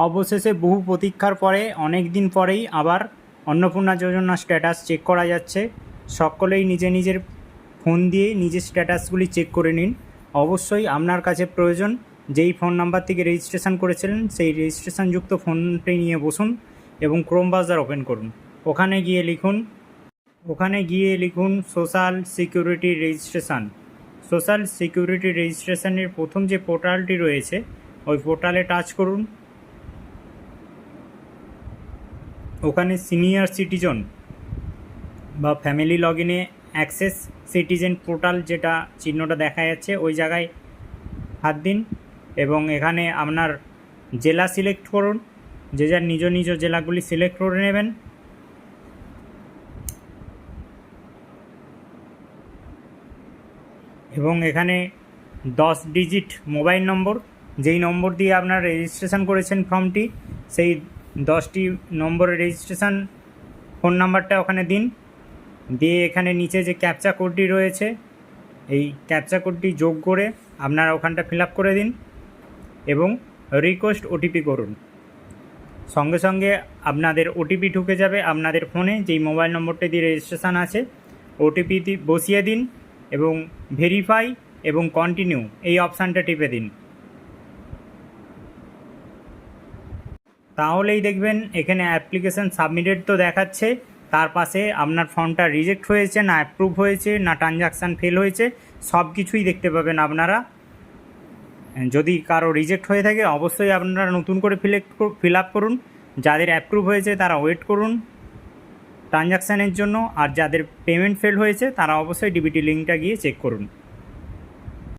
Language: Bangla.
অবশেষে বহু প্রতীক্ষার পরে অনেক দিন পরেই আবার অন্নপূর্ণা যোজনার স্ট্যাটাস চেক করা যাচ্ছে। সকলেই নিজের ফোন দিয়ে নিজের স্ট্যাটাসগুলি চেক করে নিন। অবশ্যই আপনার কাছে প্রয়োজন যেই ফোন নাম্বার থেকে রেজিস্ট্রেশন করেছিলেন সেই রেজিস্ট্রেশনযুক্ত ফোনটি নিয়ে বসুন এবং ক্রোম ব্রাউজার ওপেন করুন। ওখানে গিয়ে লিখুন social security registration. Social security রেজিস্ট্রেশনের প্রথম যে পোর্টালটি রয়েছে ওই পোর্টালে টাচ করুন। ওখানে সিনিয়র সিটিজেন বা ফ্যামিলি লগ ইনে অ্যাক্সেস সিটিজেন পোর্টাল যেটা চিহ্নটা দেখা যাচ্ছে ওই জায়গায় হাত দিন এবং এখানে আপনার জেলা সিলেক্ট করুন। যে যার নিজ জেলাগুলি সিলেক্ট করে নেবেন এবং এখানে 10 ডিজিট মোবাইল নম্বর, যেই নম্বর দিয়ে আপনার রেজিস্ট্রেশন করেছেন ফর্মটি, সেই 10টি নম্বরের রেজিস্ট্রেশন ফোন নাম্বারটা ওখানে দিন। দিয়ে এখানে নিচে যে ক্যাপচা কোডটি রয়েছে এই ক্যাপচা কোডটি যোগ করে আপনারা ওখানটা ফিল আপ করে দিন এবং রিকোয়েস্ট ওটিপি করুন। সঙ্গে সঙ্গে আপনাদের ওটিপি ঢুকে যাবে আপনাদের ফোনে, যেই মোবাইল নম্বরটি দিয়ে রেজিস্ট্রেশন আছে। ওটিপি বসিয়ে দিন এবং ভেরিফাই এবং কন্টিনিউ এই অপশানটা টিপে দিন। তাহলেই দেখবেন এখানে অ্যাপ্লিকেশান সাবমিটেড তো দেখাচ্ছে, তার পাশে আপনার ফর্মটা রিজেক্ট হয়েছে না অ্যাপ্রুভ হয়েছে না ট্রানজাকশান ফেল হয়েছে সব কিছুই দেখতে পাবেন আপনারা। যদি কারো রিজেক্ট হয়ে থাকে অবশ্যই আপনারা নতুন করে ফিল আপ করুন। যাদের অ্যাপ্রুভ হয়েছে তারা ওয়েট করুন ট্রানজাকশানের জন্য, আর যাদের পেমেন্ট ফেল হয়েছে তারা অবশ্যই ডিবিটি লিঙ্কটা গিয়ে চেক করুন।